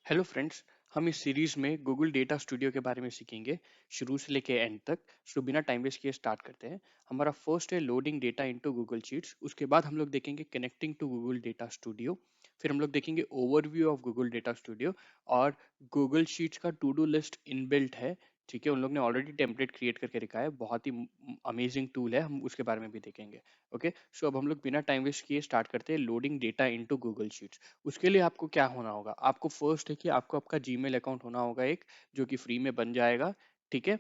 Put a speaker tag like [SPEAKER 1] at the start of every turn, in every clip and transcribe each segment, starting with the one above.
[SPEAKER 1] Hello friends. हम इस series में गूगल डेटा स्टूडियो के बारे में सीखेंगे शुरू से लेके एंड तक। सो बिना टाइम वेस्ट किए स्टार्ट करते हैं। हमारा फर्स्ट है loading data into Google Sheets. उसके बाद हम लोग देखेंगे connecting to Google data Studio. फिर हम लोग देखेंगे overview of Google data Studio और गूगल शीट्स का टू डू लिस्ट इनबिल्ट है। ठीक है, उन लोग ने ऑलरेडी टेम्पलेट क्रिएट करके रखा है, बहुत ही अमेजिंग टूल है, हम उसके बारे में भी देखेंगे। ओके, सो अब हम लोग बिना टाइम वेस्ट किए स्टार्ट करते हैं loading data into Google Sheets. उसके लिए आपको क्या होना होगा, आपको फर्स्ट है कि आपको आपका जीमेल अकाउंट होना होगा एक, जो कि फ्री में बन जाएगा। ठीक है,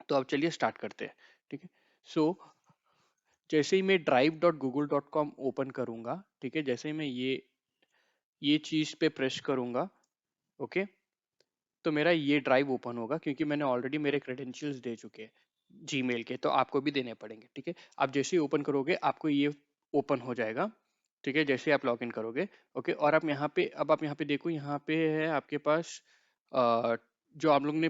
[SPEAKER 1] तो अब चलिए स्टार्ट करते हैं। ठीक है, सो जैसे ही मैं drive.google.com ओपन करूंगा, ठीक है, जैसे ही मैं ये चीज पे प्रेस करूंगा, ओके, तो मेरा ये ड्राइव ओपन होगा क्योंकि मैंने ऑलरेडी मेरे क्रेडेंशियल्स दे चुके हैं जीमेल के, तो आपको भी देने पड़ेंगे। ठीक है, आप जैसे ही ओपन करोगे आपको ये ओपन हो जाएगा। ठीक है, जैसे आप लॉगिन करोगे, ओके, और आप यहाँ पे, अब आप यहाँ पे देखो, यहाँ पे है आपके पास जो आप लोग ने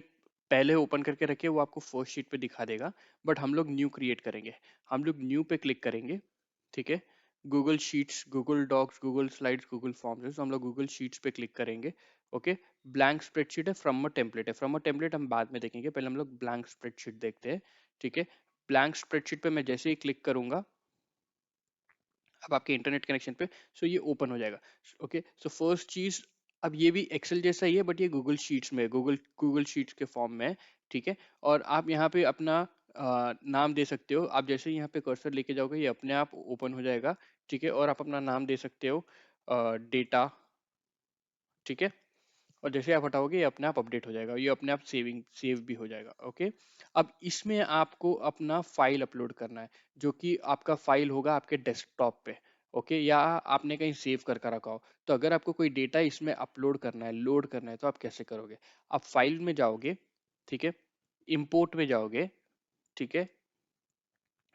[SPEAKER 1] पहले ओपन करके रखे वो आपको फर्स्ट शीट पे दिखा देगा। बट हम लोग न्यू क्रिएट करेंगे, हम लोग न्यू पे क्लिक करेंगे। ठीक है, Google Sheets, Google Docs, Google Slides, Google Forms है, तो हम लोग गूगल शीट्स पे क्लिक करेंगे। ओके, ब्लैंक स्प्रेडशीट है, फ्रॉम अ टेम्पलेट है, फ्रॉम अ टेम्पलेट हम बाद में देखेंगे, पहले हम लोग ब्लैंक स्प्रेडशीट देखते हैं। ठीक है, ब्लैंक स्प्रेडशीट पे मैं जैसे ही क्लिक करूंगा, अब आपके इंटरनेट कनेक्शन पे, सो ये ओपन हो जाएगा। ओके, सो फर्स्ट चीज, अब ये भी एक्सेल जैसा ही है बट ये गूगल शीट्स में, गूगल शीट्स के फॉर्म में है। ठीक है, और आप यहाँ पे अपना नाम दे सकते हो। आप जैसे ही यहाँ पे कर्सर लेके जाओगे ये अपने आप ओपन हो जाएगा। ठीक है, और आप अपना नाम दे सकते हो डेटा। ठीक है, और जैसे आप हटाओगे ये अपने आप अपडेट हो जाएगा, ये अपने आप सेव भी हो जाएगा। ओके, अब इसमें आपको अपना फाइल अपलोड करना है, जो कि आपका फाइल होगा आपके डेस्कटॉप पे। ओके, या आपने कहीं सेव कर रखा हो। तो अगर आपको कोई डेटा इसमें अपलोड करना है, लोड करना है, तो आप कैसे करोगे? आप फाइल में जाओगे, ठीक है, इंपोर्ट में जाओगे। ठीक है,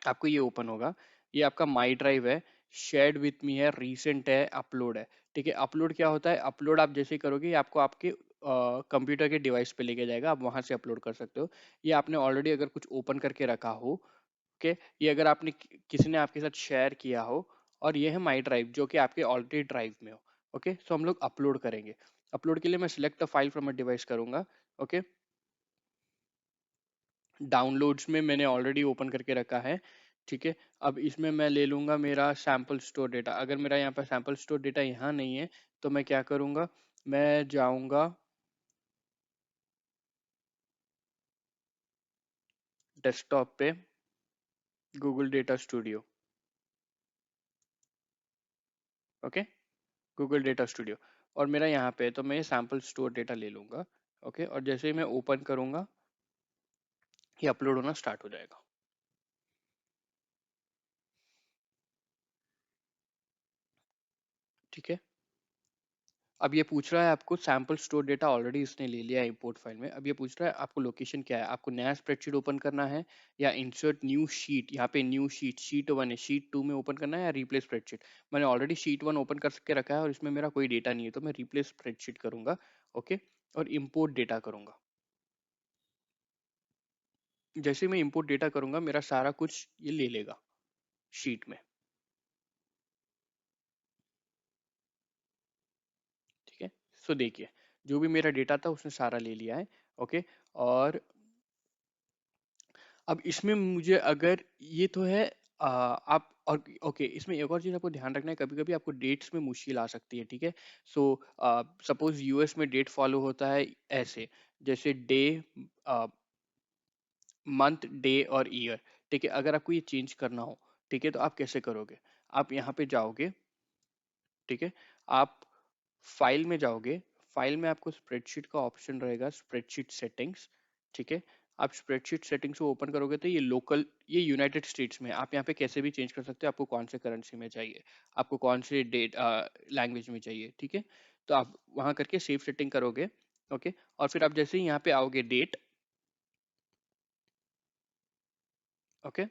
[SPEAKER 1] आपको ये ओपन होगा, ये आपका माई ड्राइव है, शेयर्ड विथ मी है, रीसेंट है, अपलोड है। ठीक है, अपलोड क्या होता है? अपलोड आप जैसे ही करोगे ये आपको आपके कंप्यूटर के डिवाइस पे लेके जाएगा, आप वहां से अपलोड कर सकते हो। ये आपने ऑलरेडी अगर कुछ ओपन करके रखा हो, ओके, ये अगर आपने किसी ने आपके साथ शेयर किया हो, और ये है माई ड्राइव जो कि आपके ऑलरेडी ड्राइव में हो। ओके, सो हम लोग अपलोड करेंगे। अपलोड के लिए मैं select the file from a device करूंगा। ओके, डाउनलोड्स में मैंने ऑलरेडी ओपन करके रखा है। ठीक है, अब इसमें मैं ले लूंगा मेरा सैम्पल स्टोर डेटा। अगर मेरा यहाँ पर सैम्पल स्टोर डेटा यहाँ नहीं है तो मैं क्या करूंगा, मैं जाऊंगा डेस्कटॉप पे, Google data studio. Okay, Google data Studio, और मेरा यहाँ पे है तो मैं ये सैम्पल स्टोर डेटा ले लूंगा। ओके, और जैसे ही मैं ओपन करूंगा ये अपलोड होना स्टार्ट हो जाएगा। ठीक है, अब ये पूछ रहा है आपको सैम्पल स्टोर डेटा ऑलरेडी इसने ले लिया है इंपोर्ट फाइल में। अब ये पूछ रहा है आपको लोकेशन क्या है, आपको नया स्प्रेडशीट ओपन करना है या इंसर्ट न्यू शीट, यहाँ पे न्यू शीट, शीट 1 है, शीट 2 में ओपन करना है, या रिप्लेस स्प्रेडशीट। मैंने ऑलरेडी शीट 1 ओपन कर के रखा है और इसमें मेरा कोई डेटा नहीं है, तो मैं रिप्लेस स्प्रेडशीट करूंगा। ओके, और इम्पोर्ट डेटा करूंगा। जैसे मैं इम्पोर्ट डेटा करूंगा मेरा सारा कुछ ये ले लेगा शीट में। ठीक है, सो देखिए, जो भी मेरा डेटा था उसने सारा ले लिया है। ओके, और अब इसमें मुझे अगर ये तो है, आप और ओके, इसमें एक और चीज आपको ध्यान रखना है, कभी कभी आपको डेट्स में मुश्किल आ सकती है। ठीक है, सो सपोज यूएस में डेट फॉलो होता है ऐसे, जैसे डे, मंथ, डे और ईयर। ठीक है, अगर आपको ये चेंज करना हो, ठीक है, तो आप कैसे करोगे? आप यहाँ पे जाओगे, ठीक है, आप फाइल में जाओगे, फाइल में आपको स्प्रेडशीट का ऑप्शन रहेगा, स्प्रेडशीट सेटिंग्स। ठीक है, आप स्प्रेडशीट सेटिंग्स को ओपन करोगे तो ये लोकल, ये यूनाइटेड स्टेट्स में, आप यहाँ पे कैसे भी चेंज कर सकते हो, आपको कौन से करेंसी में चाहिए, आपको कौन से डेट लैंग्वेज में चाहिए। ठीक है, तो आप वहां करके सेव सेटिंग करोगे। ओके, और फिर आप जैसे ही यहाँ पे आओगे डेट, ओके,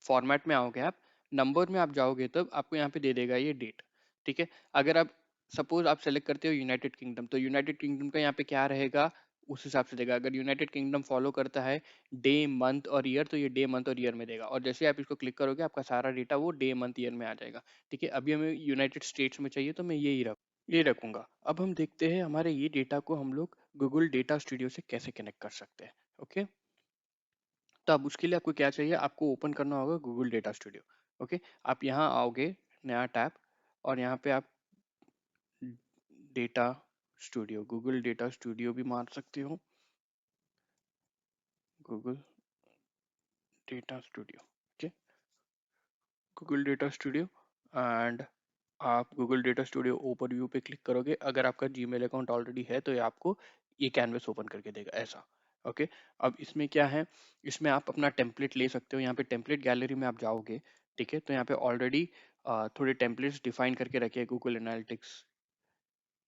[SPEAKER 1] फॉर्मेट में आओगे, आप नंबर में आप जाओगे तब आपको यहाँ पे दे देगा ये डेट। ठीक है, अगर आप सपोज आप सेलेक्ट करते हो यूनाइटेड किंगडम, तो यूनाइटेड किंगडम का यहाँ पे क्या रहेगा, उस हिसाब से देगा। अगर यूनाइटेड किंगडम फॉलो करता है डे मंथ और ईयर, तो ये डे मंथ और ईयर में देगा, और जैसे आप इसको क्लिक करोगे आपका सारा डेटा वो डे मंथ ईयर में आ जाएगा। ठीक है, अभी हमें यूनाइटेड स्टेट्स में चाहिए तो मैं ये रखूंगा। अब हम देखते हैं हमारे ये डेटा को हम लोग गूगल डेटा स्टूडियो से कैसे कनेक्ट कर सकते हैं। ओके, तो अब उसके लिए आपको क्या चाहिए, आपको ओपन करना होगा गूगल डेटा स्टूडियो। ओके, आप यहाँ आओगे, नया टैब, और यहाँ पे आप data studio, Google data studio भी मार सकते हो, Google data studio. Okay, Google data studio, and आप Google data studio open view पे क्लिक करोगे। अगर आपका जीमेल अकाउंट ऑलरेडी है तो ये आपको ये कैनवस ओपन करके देगा ऐसा। ओके, अब इसमें क्या है, इसमें आप अपना टेम्पलेट ले सकते हो। यहाँ पे टेम्पलेट गैलरी में आप जाओगे, ठीक है, तो यहाँ पे ऑलरेडी थोड़े टेम्पलेट्स डिफाइन करके रखे हैं गूगल एनालिटिक्स,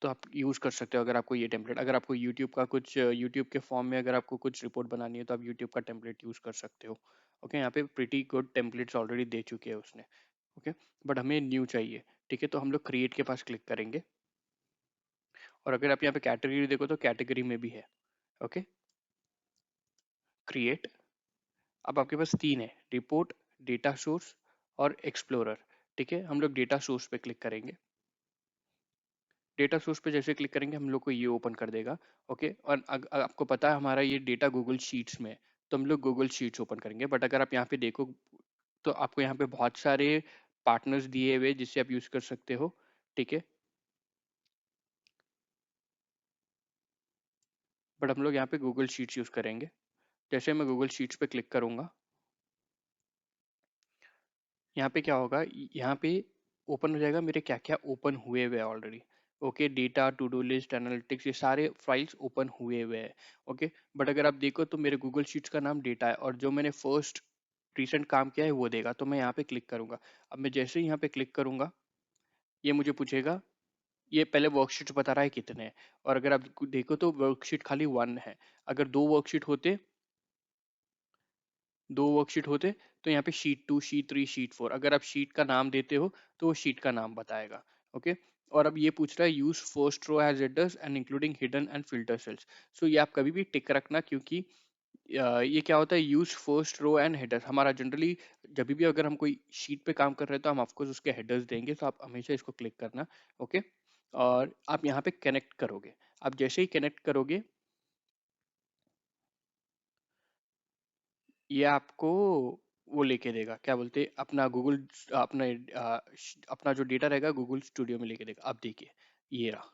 [SPEAKER 1] तो आप यूज़ कर सकते हो। अगर आपको ये टेम्पलेट, अगर आपको यूट्यूब का कुछ यूट्यूब के फॉर्म में अगर आपको कुछ रिपोर्ट बनानी है तो आप यूट्यूब का टेम्पलेट यूज़ कर सकते हो। ओके, यहाँ पे प्रिटी गुड टेम्पलेट्स ऑलरेडी दे चुके हैं उसने। ओके, बट हमें न्यू चाहिए। ठीक है, तो हम लोग क्रिएट के पास क्लिक करेंगे, और अगर आप यहाँ पे कैटेगरी देखो तो कैटेगरी में भी है। Okay, create. अब आपके पास तीन है, रिपोर्ट, डेटा सोर्स और एक्सप्लोरर। ठीक है, हम लोग डेटा सोर्स पे क्लिक करेंगे। डेटा सोर्स पे जैसे क्लिक करेंगे हम लोग को ये ओपन कर देगा। ओके, और आपको पता है हमारा ये डेटा गूगल शीट्स में है, तो हम लोग गूगल शीट्स ओपन करेंगे। बट अगर आप यहाँ पे देखो तो आपको यहाँ पे बहुत सारे पार्टनर्स दिए हुए जिससे आप यूज कर सकते हो। ठीक है, बट हम लोग यहाँ पे गूगल शीट्स यूज करेंगे। जैसे मैं गूगल शीट्स पे क्लिक करूंगा, यहाँ पे क्या होगा, यहाँ पे ओपन हो जाएगा मेरे क्या क्या ओपन हुए हुए already. Okay, data, to do list, analytics, ये सारे फाइल्स ओपन हुए हुए हैं। ओके, बट अगर आप देखो तो मेरे गूगल शीट्स का नाम डेटा है, और जो मैंने फर्स्ट रिसेंट काम किया है वो देगा, तो मैं यहाँ पे क्लिक करूंगा। अब मैं जैसे ही यहाँ पे क्लिक करूंगा ये मुझे पूछेगा, ये पहले वर्कशीट्स बता रहा है कितने हैं, और अगर आप देखो तो वर्कशीट खाली वन है। अगर दो वर्कशीट होते, दो वर्कशीट होते तो यहाँ पे sheet two, sheet three, sheet four, अगर आप शीट का नाम देते हो तो वो शीट का नाम बताएगा। ओके, और अब ये पूछ रहा है use first row as headers and including hidden and filter cells. So ये आप कभी भी टिक रखना, क्योंकि ये क्या होता है, use first row and headers हमारा जनरली जब भी अगर हम कोई शीट पे काम कर रहे हैं तो हम ऑफकोर्स उसके हेडर्स देंगे, तो आप हमेशा इसको क्लिक करना। ओके, और आप यहाँ पे कनेक्ट करोगे। आप जैसे ही कनेक्ट करोगे ये आपको वो लेके देगा, क्या बोलते हैं, अपना गूगल, अपना अपना जो डेटा रहेगा गूगल स्टूडियो में लेके देगा। अब देखिए ये रहा।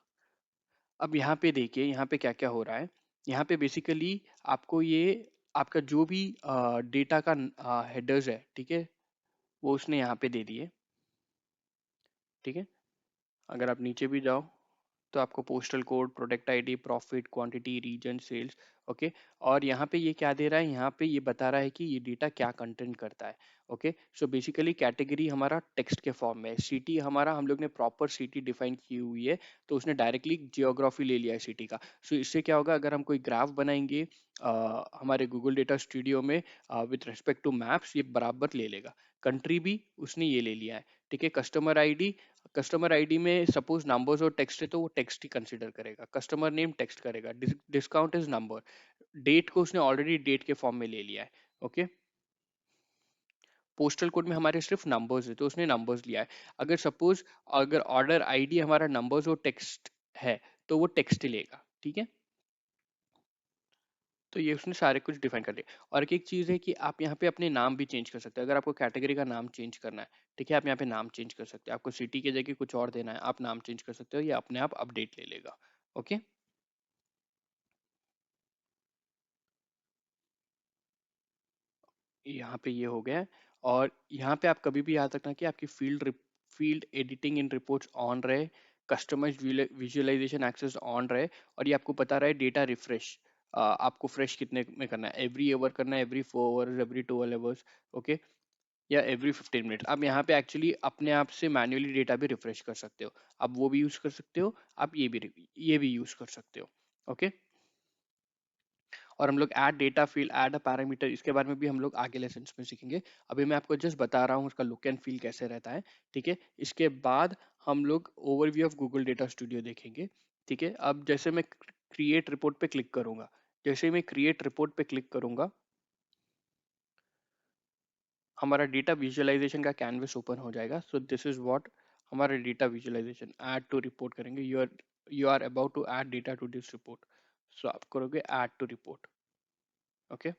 [SPEAKER 1] अब यहाँ पे देखिए यहाँ पे क्या क्या हो रहा है। यहाँ पे बेसिकली आपको ये आपका जो भी डेटा का हेडर्स है, ठीक है, वो उसने यहाँ पे दे दिए। ठीक है, अगर आप नीचे भी जाओ तो आपको postal code, product ID, profit, quantity, region, sales. Okay, और यहाँ पे ये क्या दे रहा है, यहाँ पे ये बता रहा है कि ये डेटा क्या कंटेंट करता है। ओके, सो बेसिकली कैटेगरी हमारा टेक्स्ट के फॉर्म में है, सिटी हमारा हम लोग ने प्रॉपर सिटी डिफाइन की हुई है, तो उसने डायरेक्टली जियोग्राफी ले लिया है सिटी का। सो इससे क्या होगा, अगर हम कोई ग्राफ बनाएंगे हमारे गूगल डेटा स्टूडियो में विथ रिस्पेक्ट टू मैप्स, ये बराबर ले लेगा। कंट्री भी उसने ये ले लिया है। ठीक है, कस्टमर आईडी, कस्टमर आईडी में सपोज नंबर्स और टेक्स्ट है तो वो टेक्स्ट ही कंसीडर करेगा, कस्टमर नेम टेक्स्ट करेगा, डिस्काउंट इज नंबर, डेट को उसने ऑलरेडी डेट के फॉर्म में ले लिया है। ओके, पोस्टल कोड में हमारे सिर्फ नंबर्स है तो उसने नंबर्स लिया है। अगर सपोज अगर ऑर्डर आईडी हमारा नंबर्स और टेक्स्ट है तो वो टेक्स्ट ही लेगा। ठीक है, तो ये उसने सारे कुछ डिफाइन कर दिया। और एक चीज़ है कि आप यहाँ पे अपने नाम भी चेंज कर सकते हैं, अगर आपको कैटेगरी का नाम चेंज करना है। ठीक है, आप यहाँ पे नाम चेंज कर सकते हैं, आपको सिटी की जगह कुछ और देना है आप नाम चेंज कर सकते हो, ये अपने आप अपडेट ले लेगा। ओके, यहाँ पे ये हो गया है। और यहाँ पे आप कभी भी याद रखना कि आपकी field editing in reports on रहे, कस्टमाइज्ड विजुअलाइजेशन एक्सेस ऑन रहे, और ये आपको पता रहे डेटा रिफ्रेश आपको फ्रेश कितने में करना है, एवरी आवर करना है, every 4 hours, every 12 hours. Okay, या एवरी 15 मिनट। आप यहाँ पे एक्चुअली अपने आप से मैन्युअली डेटा भी रिफ्रेश कर सकते हो, आप वो भी यूज कर सकते हो, आप ये भी यूज कर सकते हो। ओके, और हम लोग ऐड डेटा फील्ड, ऐड अ पैरामीटर, इसके बारे में भी हम लोग आगे लेसन में सीखेंगे। अभी मैं आपको जस्ट बता रहा हूँ उसका लुक एंड फील कैसे रहता है। ठीक है, इसके बाद हम लोग overview of Google data studio देखेंगे। ठीक है, अब जैसे मैं क्रिएट रिपोर्ट पे क्लिक करूंगा। जैसे ही मैं क्रिएट रिपोर्ट पे क्लिक करूंगा, हमारा डेटा विजुअलाइजेशन का कैनवस ओपन हो जाएगा। सो दिस इज व्हाट हमारा data visualization. Add to report करेंगे, you are about to add data to this report. So आप करोगे ऐड टू रिपोर्ट। ओके,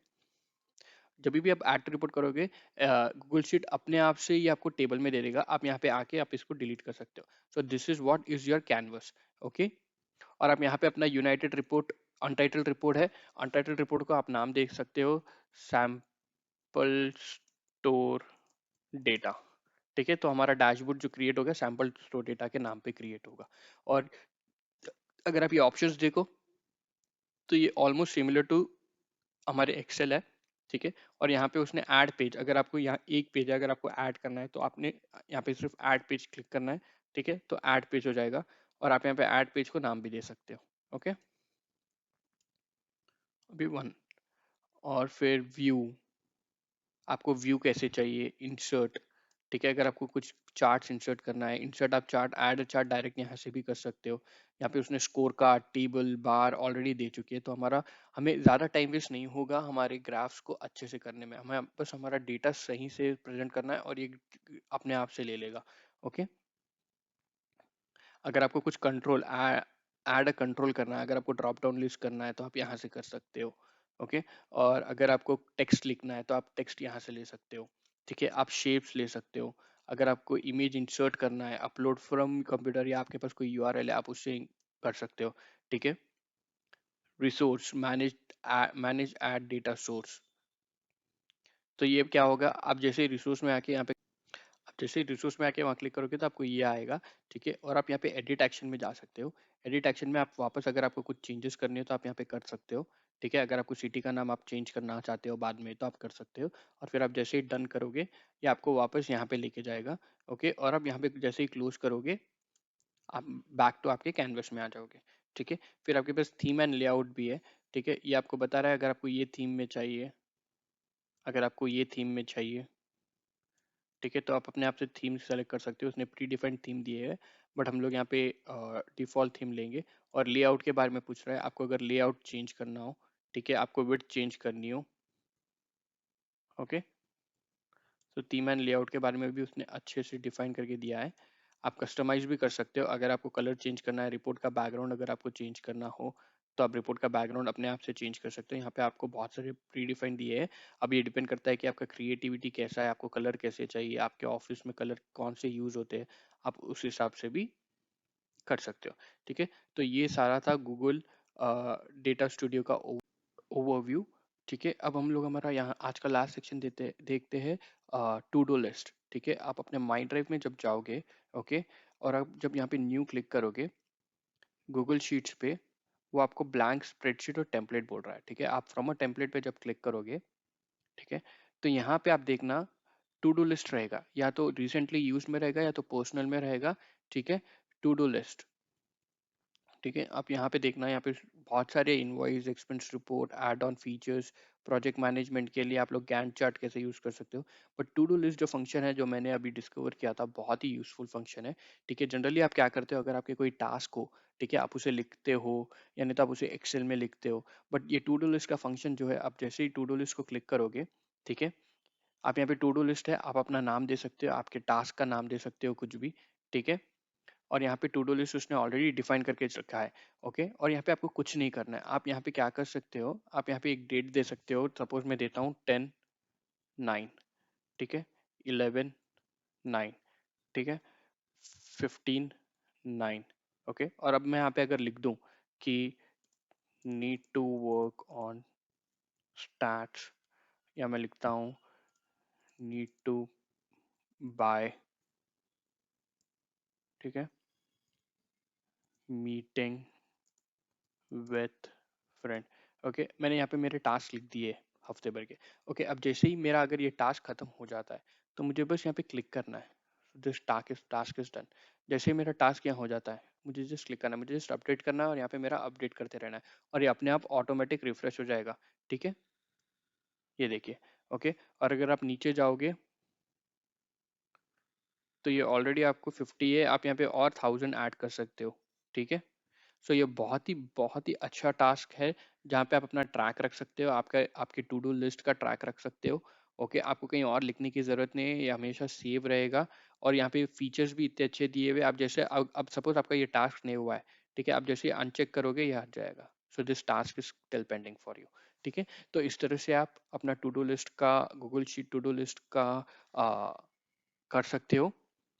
[SPEAKER 1] जब भी आप ऐड टू रिपोर्ट करोगे, गूगल शीट अपने आप से ही आपको टेबल में दे देगा। आप यहाँ पे आके आप इसको डिलीट कर सकते हो। सो this is what is your canvas. Okay, और आप यहाँ पे अपना यूनाइटेड रिपोर्ट, अनटाइटल्ड रिपोर्ट है, अनटाइटल्ड रिपोर्ट को आप नाम देख सकते हो सैम्पल स्टोर डेटा। ठीक है, तो हमारा डैशबोर्ड जो क्रिएट होगा सैम्पल स्टोर डेटा के नाम पे क्रिएट होगा। और अगर आप ये ऑप्शंस देखो तो ये ऑलमोस्ट सिमिलर टू हमारे एक्सेल है। ठीक है, और यहाँ पे उसने ऐड पेज, अगर आपको यहाँ एक पेज है, अगर आपको ऐड करना है तो आपने यहाँ पे सिर्फ ऐड पेज क्लिक करना है। ठीक है, तो ऐड पेज हो जाएगा, और आप यहाँ पे ऐड पेज को नाम भी दे सकते हो। ओके, अभी वन, और फिर व्यू, आपको व्यू कैसे चाहिए, इंसर्ट। ठीक है, अगर आपको कुछ चार्ट्स इंसर्ट करना है, इंसर्ट आप चार्ट, ऐड चार्ट डायरेक्ट यहाँ से भी कर सकते हो। यहाँ पे उसने स्कोर कार्ड, टेबल, बार ऑलरेडी दे चुकी है, तो हमें ज़्यादा टाइम वेस्ट नहीं होगा हमारे ग्राफ्स को अच्छे से करने में। हमें बस हमारा डेटा सही से प्रेजेंट करना है और ये अपने आप से ले लेगा। ओके, अगर आपको कुछ कंट्रोल ऐड कंट्रोल करना है, अगर आपको ड्रॉप डाउन लिस्ट करना है तो आप यहाँ से कर सकते हो। ओके, और अगर आपको टेक्स्ट लिखना है तो आप टेक्स्ट यहाँ से ले सकते हो। ठीक है, आप शेप्स ले सकते हो। अगर आपको इमेज इंसर्ट करना है, अपलोड फ्रॉम कंप्यूटर, या आपके पास कोई यूआरएल है, आप उससे कर सकते हो। ठीक है, resource manage add data source. तो ये क्या होगा, आप जैसे रिसोर्स में आके यहाँ पे, आप जैसे रिसोर्स में आके वहाँ क्लिक करोगे तो आपको ये आएगा। ठीक है, और आप यहाँ पे एडिट एक्शन में जा सकते हो। एडिट एक्शन में आप वापस, अगर आपको कुछ चेंजेस करने हो तो आप यहाँ पे कर सकते हो। ठीक है, अगर आपको सिटी का नाम आप चेंज करना चाहते हो बाद में तो आप कर सकते हो, और फिर आप जैसे ही डन करोगे ये आपको वापस यहाँ पे लेके जाएगा। ओके, और आप यहाँ पे जैसे ही क्लोज करोगे आप बैक टू आपके कैनवस में आ जाओगे। ठीक है, फिर आपके पास थीम एंड लेआउट भी है। ठीक है, ये आपको बता रहा है अगर आपको ये थीम में चाहिए, अगर आपको ये थीम में चाहिए। ठीक है, तो आप अपने आप से थीम सेलेक्ट कर सकते हो, उसने प्री डिफाइंड थीम दिए है, बट हम लोग यहाँ पे डिफॉल्ट थीम लेंगे। और लेआउट के बारे में पूछ रहा है, आपको अगर लेआउट चेंज करना हो, ठीक है, आपको विड्थ चेंज करनी हो। ओके, तो थीम एंड लेआउट के बारे में भी उसने अच्छे से डिफाइन करके दिया है। आप कस्टमाइज भी कर सकते हो, अगर आपको कलर चेंज करना है, रिपोर्ट का बैकग्राउंड अगर आपको चेंज करना हो तो आप रिपोर्ट का बैकग्राउंड अपने आप से चेंज कर सकते हो। यहाँ पे आपको बहुत सारे प्री डिफाइंड दिए हैं। अब ये डिपेंड करता है कि आपका क्रिएटिविटी कैसा है, आपको कलर कैसे चाहिए, आपके ऑफिस में कलर कौन से यूज होते हैं, आप उस हिसाब से भी कर सकते हो। ठीक है, तो ये सारा था गूगल डेटा स्टूडियो का ओवरव्यू। ठीक है, अब हम लोग हमारा यहाँ आज का लास्ट सेक्शन देखते हैं, टू डू लिस्ट। ठीक है, आप अपने माई ड्राइव में जब जाओगे, ओके, और आप जब यहाँ पे न्यू क्लिक करोगे गूगल शीट्स पे, वो आपको ब्लैंक स्प्रेडशीट और टेम्पलेट बोल रहा है। ठीक है, आप फ्रॉम अ टेम्पलेट पे जब क्लिक करोगे, ठीक है, तो यहाँ पे आप देखना टू डू लिस्ट रहेगा, या तो रिसेंटली यूज में रहेगा या तो पर्सनल में रहेगा। ठीक है, टू डू लिस्ट। ठीक है, आप यहाँ पे देखना, यहाँ पे बहुत सारे invoice, expense report, add on features, project management के लिए आप लोग गैंट चार्ट कैसे यूज कर सकते हो। बट टू डू लिस्ट जो फंक्शन है, जो मैंने अभी डिस्कवर किया था, बहुत ही यूजफुल फंक्शन है। ठीक है, जनरली आप क्या करते हो, अगर आपके कोई टास्क हो, ठीक है, आप उसे लिखते हो, या नहीं तो आप उसे एक्सेल में लिखते हो। बट ये टू डू लिस्ट का फंक्शन जो है, आप जैसे ही टू डू लिस्ट को क्लिक करोगे, ठीक है, आप यहाँ पे टू डू लिस्ट है, आप अपना नाम दे सकते हो, आपके टास्क का नाम दे सकते हो, कुछ भी। ठीक है, और यहाँ पे टू डू लिस्ट उसने ऑलरेडी डिफाइन करके रखा है। ओके, और यहाँ पे आपको कुछ नहीं करना है। आप यहाँ पे क्या कर सकते हो, आप यहाँ पे एक डेट दे सकते हो, सपोज मैं देता हूँ 10/9। ठीक है, 11/9। ठीक है, 15/9। ओके, और अब मैं यहाँ पे अगर लिख दूँ कि need to work on stats, या मैं लिखता हूँ नीड टू बाय, ठीक है, मीटिंग विथ फ्रेंड। ओके, मैंने यहाँ पे मेरे टास्क लिख दिए हफ्ते भर के। ओके, अब जैसे ही मेरा अगर ये टास्क खत्म हो जाता है तो मुझे बस यहाँ पे क्लिक करना है, दिस टास्क इज डन। जैसे ही मेरा टास्क यहाँ हो जाता है, मुझे जस्ट क्लिक करना है, मुझे जस्ट अपडेट करना है, और यहाँ पे मेरा अपडेट करते रहना है, और ये अपने आप ऑटोमेटिक रिफ्रेश हो जाएगा। ठीक है, ये देखिए। ओके, और अगर आप नीचे जाओगे तो ये ऑलरेडी आपको 50 है, आप यहाँ पे और 1000 ऐड कर सकते हो। ठीक है, सो ये बहुत ही अच्छा टास्क है जहाँ पे आप अपना ट्रैक रख सकते हो, आपका आपके टू डू लिस्ट का ट्रैक रख सकते हो। ओके, आपको कहीं और लिखने की ज़रूरत नहीं है, ये हमेशा सेव रहेगा। और यहाँ पे फीचर्स भी इतने अच्छे दिए हुए, आप जैसे अब सपोज आपका ये टास्क नहीं हुआ है, ठीक है, आप जैसे अनचेक करोगे ये हट जाएगा। So this task is still pending for you. ठीक है, तो इस तरह से आप अपना टू डू लिस्ट का, Google sheet to do list का आ, कर सकते हो।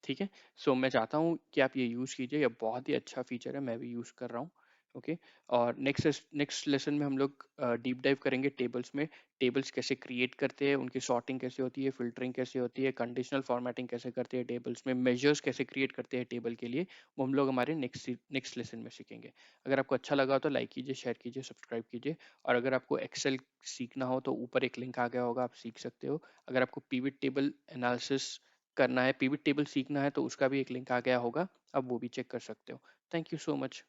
[SPEAKER 1] ठीक है, सो मैं चाहता हूँ कि आप ये यूज़ कीजिए, ये बहुत ही अच्छा फीचर है, मैं भी यूज़ कर रहा हूँ। ओके, और नेक्स्ट लेसन में हम लोग डीप डाइव करेंगे टेबल्स में। टेबल्स कैसे क्रिएट करते हैं, उनकी सॉर्टिंग कैसे होती है, फिल्टरिंग कैसे होती है, कंडीशनल फॉर्मेटिंग कैसे करते हैं टेबल्स में, मेजर्स कैसे क्रिएट करते हैं टेबल के लिए, वो हम लोग हमारे नेक्स्ट लेसन में सीखेंगे। अगर आपको अच्छा लगा तो लाइक कीजिए, शेयर कीजिए, सब्सक्राइब कीजिए। और अगर आपको एक्सेल सीखना हो तो ऊपर एक लिंक आ गया होगा, आप सीख सकते हो। अगर आपको पिवट टेबल एनालिसिस करना है, पिवट टेबल सीखना है, तो उसका भी एक लिंक आ गया होगा, आप वो भी चेक कर सकते हो। Thank you so much.